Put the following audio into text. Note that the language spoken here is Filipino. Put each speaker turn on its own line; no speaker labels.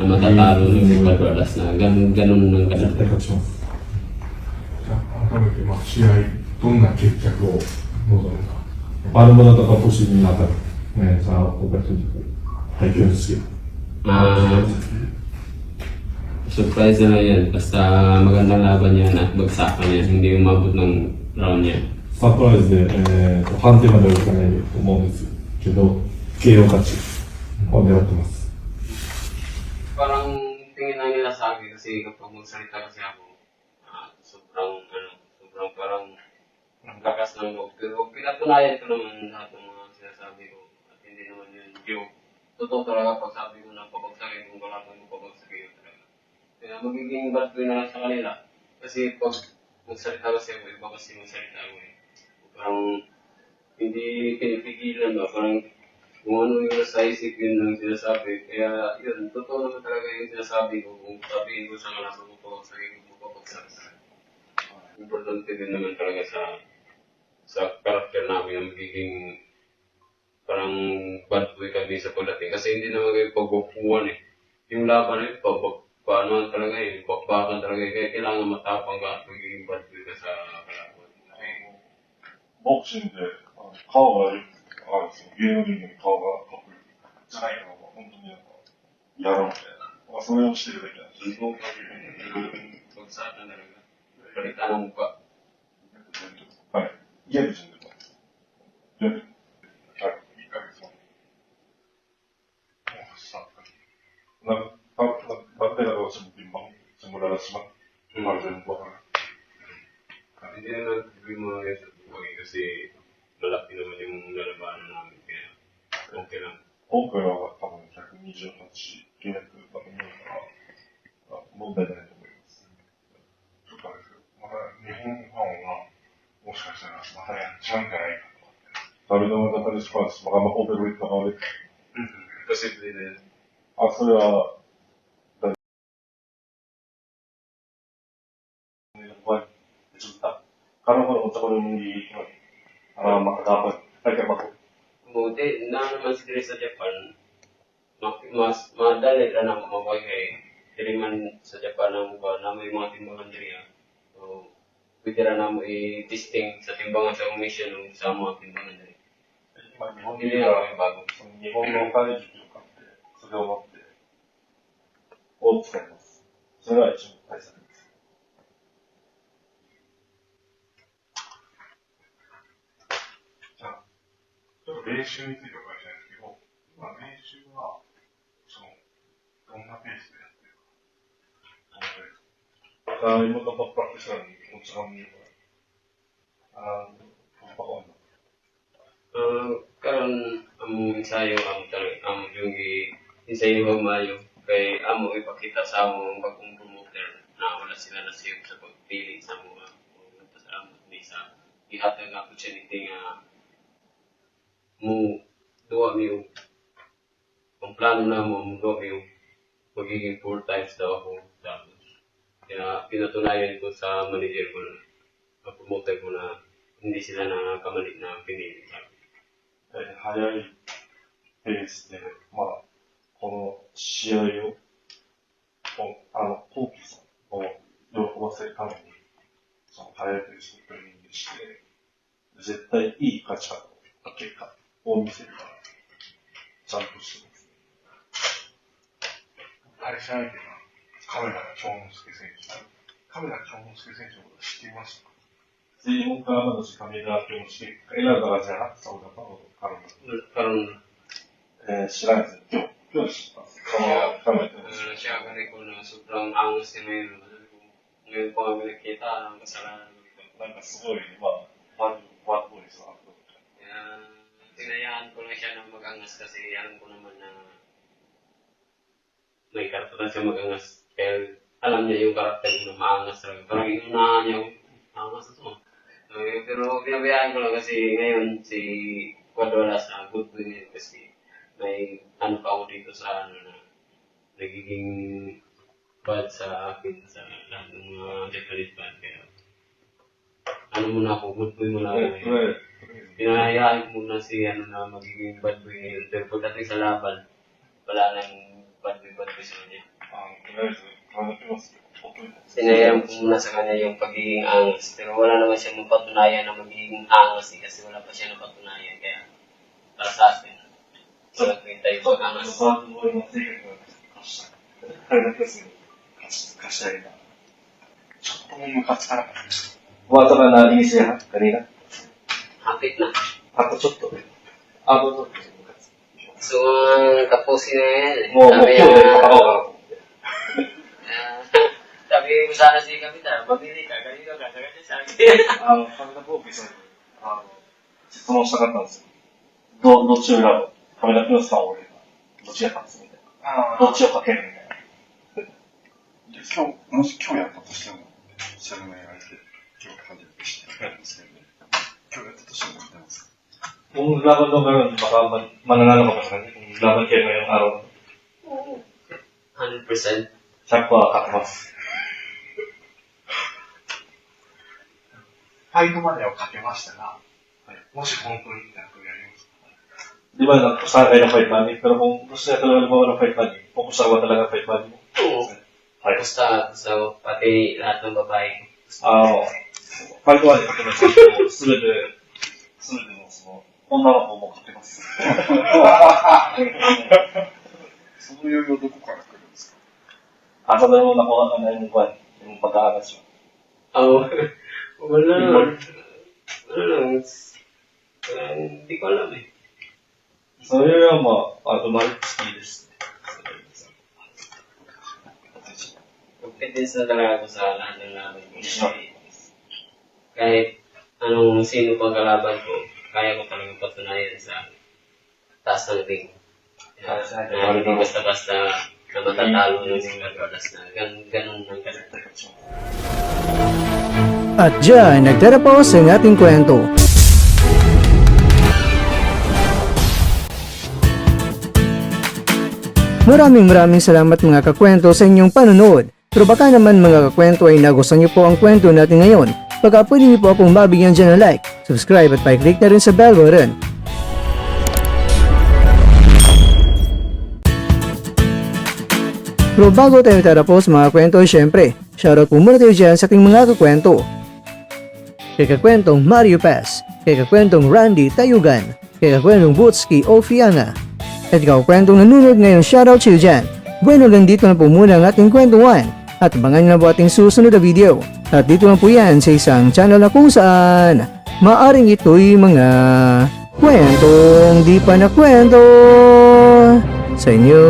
na matatalo ng si Padualas na ganun ng ganun.
絶対勝ちます。じゃあ、改めて、試合、どんな決着を望むか。Paano mo natatapusin yung laban ngayon sa October 25? Sige.
Surprise na yan. Basta magandang laban yan at bagsakan yan. Hindi umabot ng round yan.
サプライズで、判定まではいかないと思うんですけど、KO 勝ちを狙ってます。
Parang tingin lang nila sa akin kasi kapag magsalita kasi ako, sobrang parang lakas ng loob. Pero pinatunayan ko naman lahat ng mga sinasabi ko at hindi naman yun joke. Totoo talaga pag sabi ko na pabagsakin kung wala kang pabagsakin talaga. Kaya magiging bad boy na lang sa kanila. Kasi pag magsalita kasi ako, iba kasi magsalita ako eh. Parang hindi pinipigilan ba, parang kung ano yung nasa isip yun ang sinasabi. Kaya yun, totoo naman talaga yung sinasabi ko. Kung sabihin ko sa mga pabagsakin ko pabagsakin. Importante din naman talaga sa karakter namin na magiging parang bad boy kami sa pagdating. Kasi hindi naman kayo pagbukuhan eh. Yung laban na yun, paano talaga eh, bakbakan talaga eh. Kaya kailangan matapang ka at magiging bad boy ka sa kalaban.
ボクシングで顔がよく芸能人の顔が得意じゃないのが本当にやろうみたいな、それをしてるだけなんです。
Pagsatan talaga. Balitan ang mukha.
はい。家で死んでます。で、1ヶ月前。Bantay na daw sa timbang simula last month. Martin po.
Hindi naman sabi mo yun sa buhay kasi malaki naman yung lalabanan namin kaya okay lang.
今回は多分128契約だと思うから問題ないと思います。ちょっとあれですけど、また日本ファンはもしかしたらまたやっちゃうんじゃないかとかって。Sabi naman na Talis fans, baka ma-overweight na ulit.
Posible na yun.
それはresulta. Karena kalau untuk di makadapat, agak bago.
Buti na naman si Dre sa Japan, mas madali na naman mabuhay kay Dre man sa Japan ang na may mga timbangan Dre. So, pwede na naman i-testing sa timbangan sa mission ng sa mga timbangan Dre. Hindi na naman bago.
日本のお金術を買って、それを持って、を使います。それが一番対策です。じゃあ、ちょっと練習についてお伺いしたいんですけど、今練習は、どんなペースでやってるか。今のプラクティスラーにお茶を見るか。
Karon amo ensayo amo yung ensayo ba mayo kay amo ipakita sa among bagong promoter na wala sila nasiyog sa pagpili sa mga sa amo ni sa ihatag nga opportunity nga mo duwa mi ang plano na mo duwa mi magiging 4 times daw ako tapos kaya pinatunayan ko sa manager ko na promoter ko na hindi sila nakakamali na pinili sa
早いペースで、この試合を、コンピさんを喜ばせるために、その早いペースでトレーニングして、絶対いい勝ち方の結果を見せるから、ちゃんとしてます。対戦相手が亀田京之介選手。亀田京之介選手のこと知っていましたかSino ka naman si Camila yung kailan ba siya sa una pa o karon sila yung siya
gani ko na sobrang angas niya ngayon po kami nakita ang kasalanan ko
なんかすごいファンボイスがあった
tinayaan ko lang siya ng mag-angas kasi alam ko naman na may karapatan siya mag-angas kaya alam niya yung karakter ko na maangas talaga parang inunahan niya angas ito pero pinabayaan ko lang kasi ngayon si Padualas na good boy ngayon kasi may ano pa ako dito sa na nagiging bad sa akin sa lahat ng mga Japanese band kaya ano muna ako, good boy muna ako ngayon. Pinahayaan ko muna si na magiging bad boy ngayon pero pagdating sa laban wala nang bad boy lumipad ko sa kanya.
とりあえず、体ピロスでほっといたんです。
Sinayang ko muna sa kanya yung pagiging angas. Pero wala naman siya mapatunayan na magiging angas kasi wala pa siya napatunayan. Kaya para sa atin, wala ko hintay
ちょっ
yung
と
angas.
サードの性格が体ピロスに貸し上げた。ちょっともムカつかなかったです。
Buwata ka na inis niya kanina?
Hapit na.
Ako chotto. Ako to.
So, tapusin na yan.
Mo
Sabi
kyo
niya,
de patao ka.
sabi ko sana si Kapitan, mamili ka, kanino ka, sabi niya sa akin.
カメラボークさんに、
質問したかったんですよ。どっちを選ぶ？カメラピロスさんを俺が。どっちが勝つみたいな。どっちをかけるみたいな。
今日、もし今日やったとしても、シャルメがいて、今日感じるしてやるんですけどね。今日やったとしても見てます。
Kung laban daw ngayon, baka mananalo ka pa sa kanya. Kung laban kayo ngayong araw.
100%.
100%勝ってます。
ファイトまでは勝てましたが、もし本当にやるとやります。
Di ba, nagpusahan kayo ng fight money? Pero kung gusto niya talaga lumawa ng fight money, pupusahan talaga ng fight money mo.
Oo. Basta, pati lahat ng babae.
ファイトmoney かけますけど、すべてのその、女の子も勝ってます。
その余裕どこから来るんですか？
Asa na yung nakuha ka na yung buwan, yung pagkaagas mo.
Oo. Wala lang. Hindi ko alam eh.
So, yun yung automatic skillですね。
Competence na talaga ako sa lahat ng laban ko. Kahit anong sino pang kalaban ko, kaya ko talaga patunayan sa taas ng ring. Na hindi basta-basta na matatalo ng mga brothers na ganun ang karakter.
At dyan, nagtatapos ang ating kwento. Maraming salamat mga kakwento sa inyong panonood. Pero baka naman mga kakwento ay nagustuhan niyo po ang kwento natin ngayon. Baka pwede niyo po akong mabigyan dyan ng like, subscribe at pa-click na rin sa bell button. Pero bago tayo tatapos mga kwento, syempre, shoutout po muna tayo dyan sa ating mga kakwento. Kay kakwentong Mario Paz, kay kakwentong Randy Tayugan, kay kakwentong Butski Ofiana, at kakwentong nanonood ngayon, shoutout sa iyo dyan. Bueno, hanggang dito na po muna ang ating kwentuhan. At abangan nyo na po ating susunod na video. At dito lang po yan sa isang channel na kung saan maaring ito'y mga kwentong di pa na kwento sa inyo.